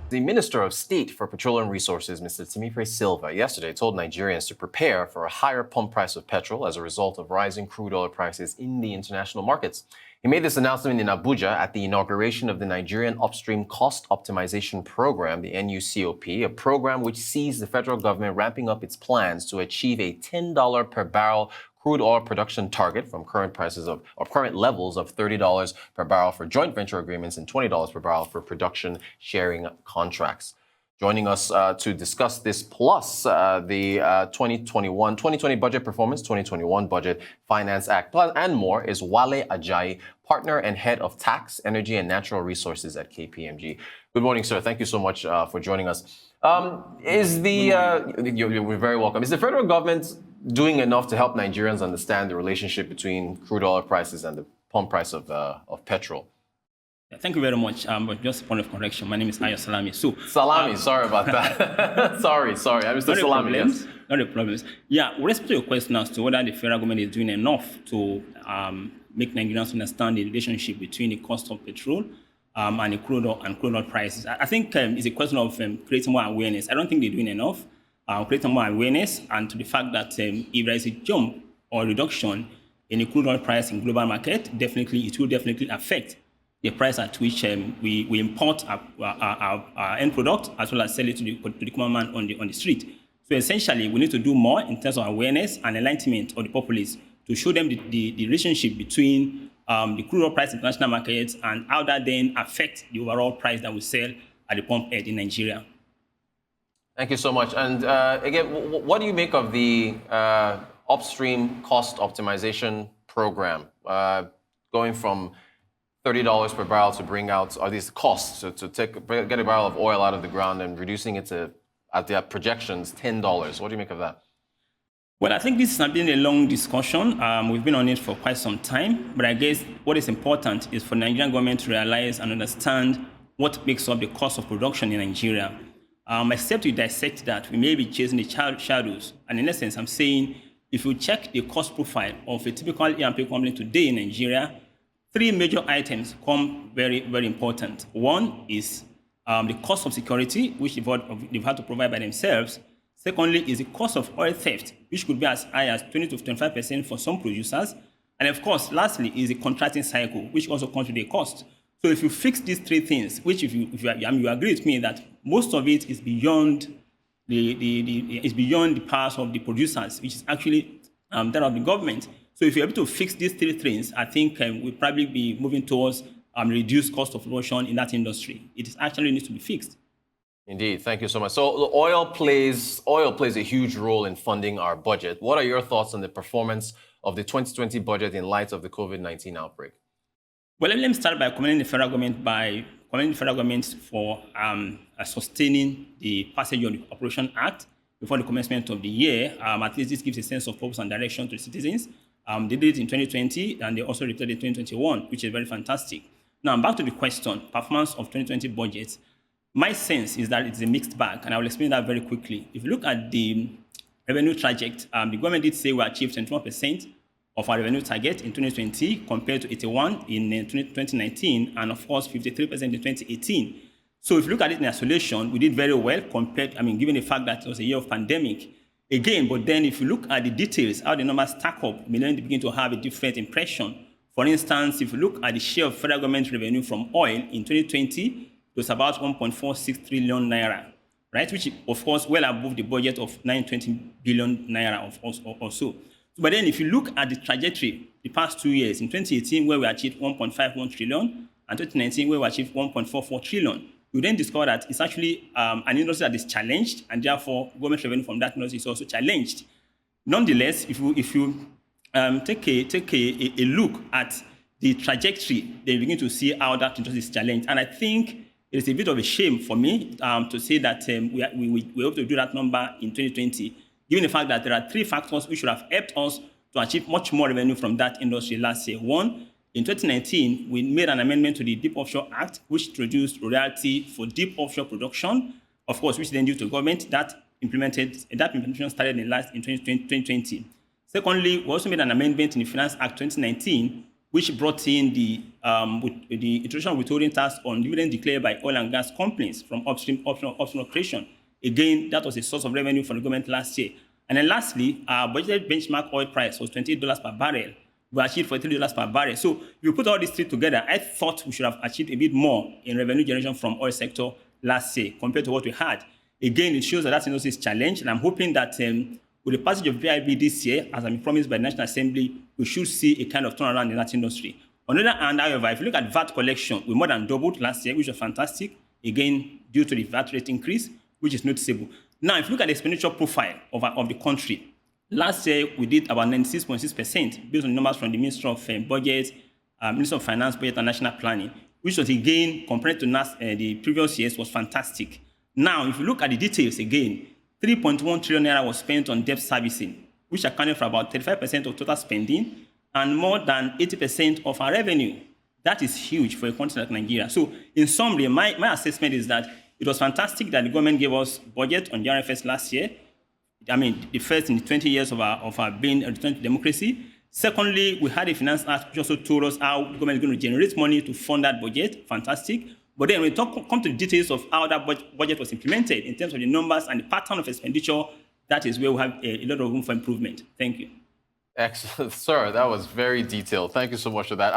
The Minister of State for Petroleum Resources, Mr. Timife Silva, yesterday told Nigerians to prepare for a higher pump price of petrol as a result of rising crude oil prices in the international markets. He made this announcement in Abuja at the inauguration of the Nigerian Upstream Cost Optimization Program, the NUCOP, a program which sees the federal government ramping up its plans to achieve a $10 per barrel crude oil production target from current levels of $30 per barrel for joint venture agreements and $20 per barrel for production sharing contracts. Joining us to discuss this plus the 2020 budget performance, 2021 budget finance act, and more is Wale Ajayi, partner and head of tax, energy, and natural resources at KPMG. Good morning, sir. Thank you so much for joining us. You're very welcome. Is the federal government doing enough to help Nigerians understand the relationship between crude oil prices and the pump price of petrol? Thank you very much. But just a point of correction, my name is Ayo Salami. Salami, sorry about that. sorry. I'm Mr. Salami. Yes. Not a problem. Yeah, with respect to your question as to whether the federal government is doing enough to make Nigerians understand the relationship between the cost of petrol and the crude oil prices, I think it's a question of creating more awareness. I don't think they're doing enough. Creating more awareness and to the fact that if there is a jump or reduction in the crude oil price in global market, it will definitely affect the price at which we import our end product as well as sell it to the common man on the street. So essentially, we need to do more in terms of awareness and enlightenment of the populace to show them the relationship between the crude oil price in international markets and how that then affects the overall price that we sell at the pump head in Nigeria. Thank you so much. And again, what do you make of the upstream cost optimization program going from $30 per barrel to bring out, are these costs to get a barrel of oil out of the ground and reducing it to, at their projections, $10? What do you make of that? Well, I think this has been a long discussion. We've been on it for quite some time, but I guess what is important is for Nigerian government to realize and understand what makes up the cost of production in Nigeria. Except we dissect that, we may be chasing the shadows. And in essence, I'm saying, if you check the cost profile of a typical E&P company today in Nigeria, three major items come very, very important. One is the cost of security, which they've had to provide by themselves. Secondly is the cost of oil theft, which could be as high as 20 to 25% for some producers. And of course, lastly is the contracting cycle, which also comes with a cost. So if you fix these three things, which if you agree with me that most of it is beyond the powers of the producers, which is actually that of the government. So if you're able to fix these three things, I think we'll probably be moving towards reduced cost of production in that industry. It actually needs to be fixed. Indeed. Thank you so much. So oil plays a huge role in funding our budget. What are your thoughts on the performance of the 2020 budget in light of the COVID-19 outbreak? Well, let me start by commending the federal government for sustaining the passage of the Operation Act before the commencement of the year. At least this gives a sense of purpose and direction to the citizens. They did it in 2020, and they also repeated it in 2021, which is very fantastic. Now, back to the question, performance of 2020 budget. My sense is that it's a mixed bag, and I will explain that very quickly. If you look at the revenue trajectory, the government did say we achieved 21% of our revenue target in 2020 compared to 81% in 2019, and of course 53% in 2018. So if you look at it in isolation, we did very well given the fact that it was a year of pandemic. Again, but then if you look at the details, how the numbers stack up, we then begin to have a different impression. For instance, if you look at the share of federal government revenue from oil in 2020, it was about 1.46 trillion naira, right? Which is, of course, well above the budget of 920 billion naira or so. But then if you look at the trajectory the past 2 years, in 2018, where we achieved 1.51 trillion, and 2019, where we achieved 1.44 trillion, you then discover that it's actually an industry that is challenged, and therefore government revenue from that industry is also challenged. Nonetheless, if you take a look at the trajectory, then you begin to see how that industry is challenged. And I think it's a bit of a shame for me to say that we were able to do that number in 2020, given the fact that there are three factors which should have helped us to achieve much more revenue from that industry last year. One, in 2019, we made an amendment to the Deep Offshore Act, which introduced royalty for deep offshore production, of course, which then due to government, that implementation started in 2020. Secondly, we also made an amendment in the Finance Act 2019, which brought in with the introduction of withholding tax on dividends declared by oil and gas companies from upstream operation. Again, that was a source of revenue for the government last year. And then lastly, our budgeted benchmark oil price was $28 per barrel. We achieved $43 per barrel. So if you put all these three together, I thought we should have achieved a bit more in revenue generation from oil sector last year compared to what we had. Again, it shows that industry is challenged, and I'm hoping that with the passage of VIB this year, as I'm promised by the National Assembly, we should see a kind of turnaround in that industry. On the other hand, however, if you look at VAT collection, we more than doubled last year, which was fantastic, again, due to the VAT rate increase, which is noticeable. Now, if you look at the expenditure profile of the country, last year we did about 96.6% based on the numbers from the Ministry of Budget, Ministry of Finance, Budget and National Planning, which was again, compared to the previous years, was fantastic. Now, if you look at the details again, 3.1 trillion naira was spent on debt servicing, which accounted for about 35% of total spending and more than 80% of our revenue. That is huge for a country like Nigeria. So, in summary, my assessment is that it was fantastic that the government gave us budget on January 1st last year. I mean, the first in 20 years of our being a return to democracy. Secondly, we had a finance act which also told us how the government is going to generate money to fund that budget. Fantastic. But then when we come to the details of how that budget was implemented in terms of the numbers and the pattern of expenditure, that is where we have a lot of room for improvement. Thank you. Excellent, sir. That was very detailed. Thank you so much for that.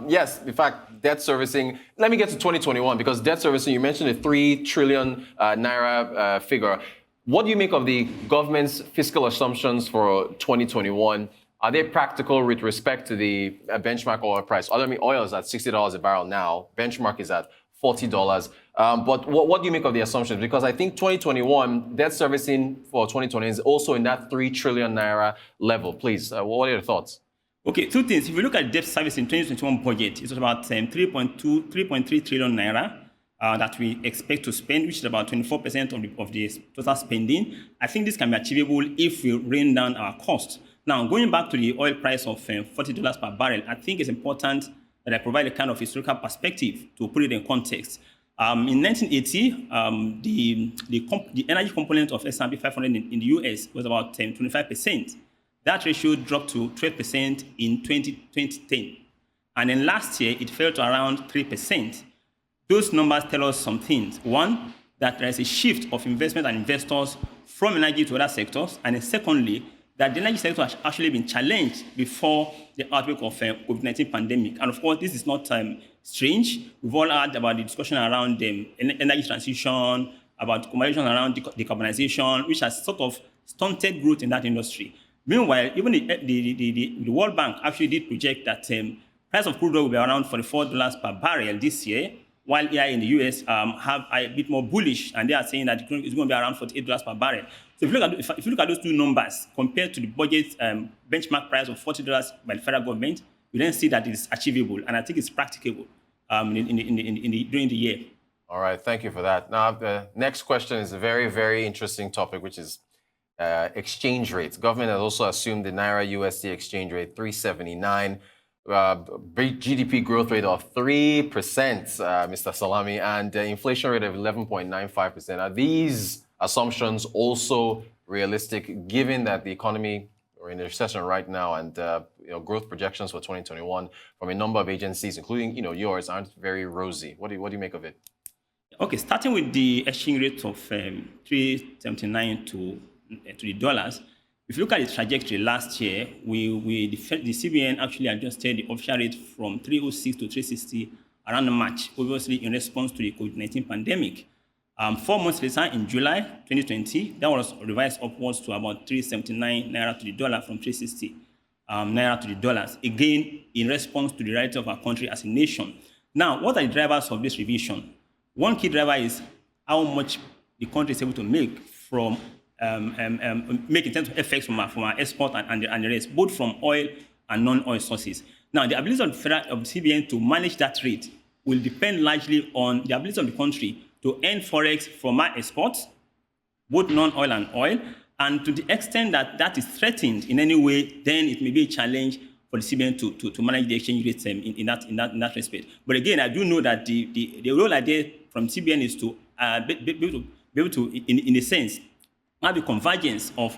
Yes, in fact, debt servicing. Let me get to 2021 because debt servicing, you mentioned a 3 trillion naira figure. What do you make of the government's fiscal assumptions for 2021? Are they practical with respect to the benchmark oil price? I mean, oil is at $60 a barrel now. Benchmark is at $40. But what do you make of the assumptions? Because I think 2021, debt servicing for 2020 is also in that 3 trillion naira level. Please, what are your thoughts? Okay, two things. If you look at debt service in 2021 budget, it was about 3.3 trillion naira that we expect to spend, which is about 24% of the total spending. I think this can be achievable if we rein down our costs. Now, going back to the oil price of $40 per barrel, I think it's important that I provide a kind of historical perspective to put it in context. In 1980, the energy component of S&P 500 in the US was about 25%. That ratio dropped to 12% in 2010. And then last year, it fell to around 3%. Those numbers tell us some things. One, that there is a shift of investment and investors from energy to other sectors. And then secondly, that the energy sector has actually been challenged before the outbreak of COVID-19 pandemic. And of course, this is not strange. We've all heard about the discussion around energy transition, about conversation around decarbonization, which has sort of stunted growth in that industry. Meanwhile, even the World Bank actually did project that price of crude oil will be around $44 per barrel this year, while here in the US have a bit more bullish, and they are saying that it's going to be around $48 per barrel. So if you look at those two numbers compared to the budget benchmark price of $40 by the federal government, you then see that it is achievable, and I think it's practicable during the year. All right, thank you for that. Now, the next question is a very, very interesting topic, which is exchange rates. Government has also assumed the Naira USD exchange rate 379. GDP growth rate of 3%, Mr. Salami, and inflation rate of 11.95%. Are these assumptions also realistic, given that the economy we're in a recession right now, and growth projections for 2021 from a number of agencies, including yours, aren't very rosy? What do you make of it? Okay, starting with the exchange rate of 379 to the dollars. If you look at the trajectory last year, the CBN actually adjusted the official rate from 306 to 360 around March, obviously in response to the COVID-19 pandemic. 4 months later, in July 2020, that was revised upwards to about 379 naira to the dollar from 360 naira to the dollars, again in response to the reality of our country as a nation. Now, what are the drivers of this revision? One key driver is how much the country is able to make from make in terms of effects from our export and the rest, both from oil and non-oil sources. Now, the ability of the CBN to manage that rate will depend largely on the ability of the country to earn forex from our exports, both non-oil and oil, and to the extent that that is threatened in any way, then it may be a challenge for the CBN to manage the exchange rates in that respect. But again, I do know that the role idea from CBN is to be able to, in a sense, have the convergence of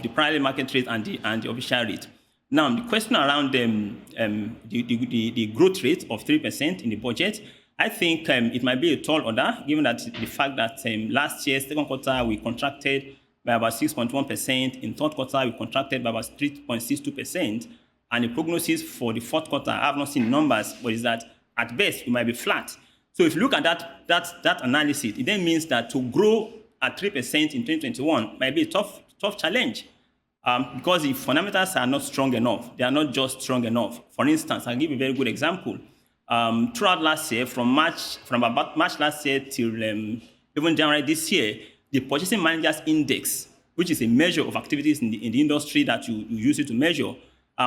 the parallel market rate and the official rate. Now, the question around the growth rate of 3% in the budget, I think it might be a tall order, given that the fact that last year, second quarter, we contracted by about 6.1%. In third quarter, we contracted by about 3.62%. And the prognosis for the fourth quarter, I have not seen numbers, but is that at best, we might be flat. So if you look at that analysis, it then means that to grow at 3% in 2021 might be a tough challenge. Because the fundamentals are not strong enough. They are not just strong enough. For instance, I'll give you a very good example. Throughout last year, from about March last year till even January this year, the Purchasing Managers Index, which is a measure of activities in the industry that you use it to measure,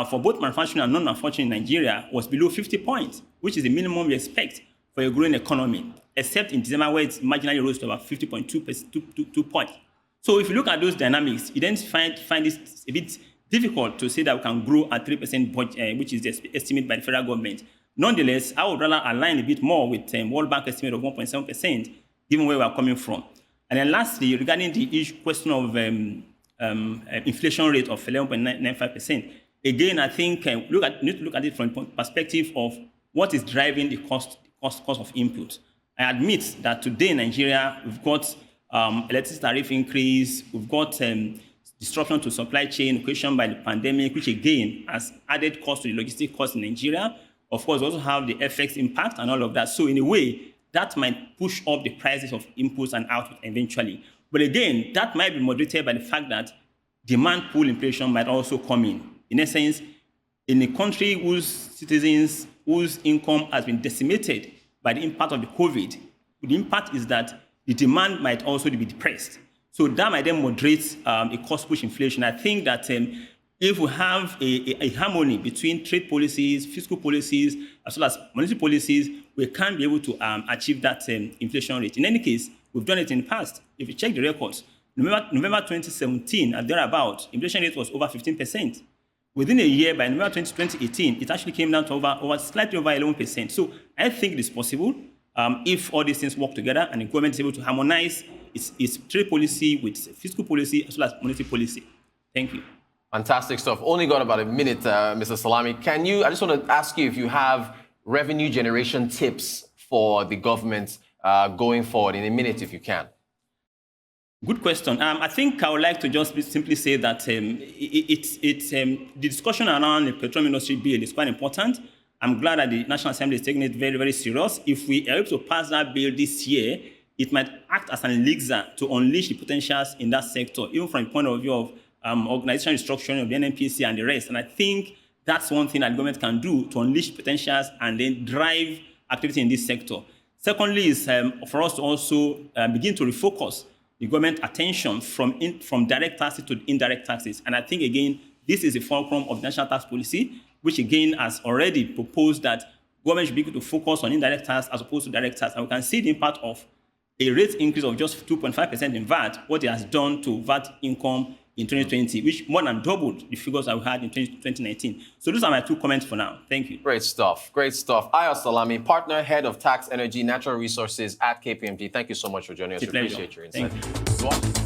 for both manufacturing and non-manufacturing in Nigeria, was below 50 points, which is the minimum we expect for a growing economy, except in December where it marginally rose to about 50.2 points. So if you look at those dynamics, you then find it a bit difficult to say that we can grow at 3% budget, which is the estimate by the federal government. Nonetheless, I would rather align a bit more with World Bank estimate of 1.7%, given where we are coming from. And then lastly, regarding the question of inflation rate of 11.95%, again, I think we need to look at it from the perspective of what is driving the cost of input. I admit that today in Nigeria, we've got electricity tariff increase, we've got disruption to supply chain occasioned by the pandemic, which again has added cost to the logistic cost in Nigeria. Of course, we also have the FX impact and all of that. So in a way, that might push up the prices of inputs and output eventually. But again, that might be moderated by the fact that demand pull inflation might also come in. In essence, in a country whose citizens, whose income has been decimated by the impact of the COVID, the impact is that the demand might also be depressed. So that might then moderate a cost push inflation. I think that if we have a harmony between trade policies, fiscal policies, as well as monetary policies, we can be able to achieve that inflation rate. In any case, we've done it in the past. If you check the records, November 2017, at thereabout, inflation rate was over 15%. Within a year, by November 2018, it actually came down to slightly over 11%. So I think it is possible if all these things work together and the government is able to harmonize its trade policy with fiscal policy as well as monetary policy. Thank you. Fantastic stuff. Only got about a minute, Mr. Salami. I just want to ask you if you have revenue generation tips for the government going forward in a minute, if you can. Good question. I think I would like to just simply say that the discussion around the petroleum industry bill is quite important. I'm glad that the National Assembly is taking it very, very serious. If we are able to pass that bill this year, it might act as an elixir to unleash the potentials in that sector, even from the point of view of organizational restructuring of the NNPC and the rest. And I think that's one thing that the government can do to unleash potentials and then drive activity in this sector. Secondly is for us to also begin to refocus the government attention from direct taxes to indirect taxes. And I think, again, this is the fulcrum of national tax policy, which, again, has already proposed that government should be able to focus on indirect tax as opposed to direct tax. And we can see the impact of a rate increase of just 2.5% in VAT, what it has done to VAT income in 2020, which more than doubled the figures that we had in 2019. So those are my 2 comments for now. Thank you. Great stuff. Great stuff. Ayo Salami, Partner, Head of Tax, Energy, Natural Resources at KPMG. Thank you so much for joining us. We appreciate your insight. Thank you.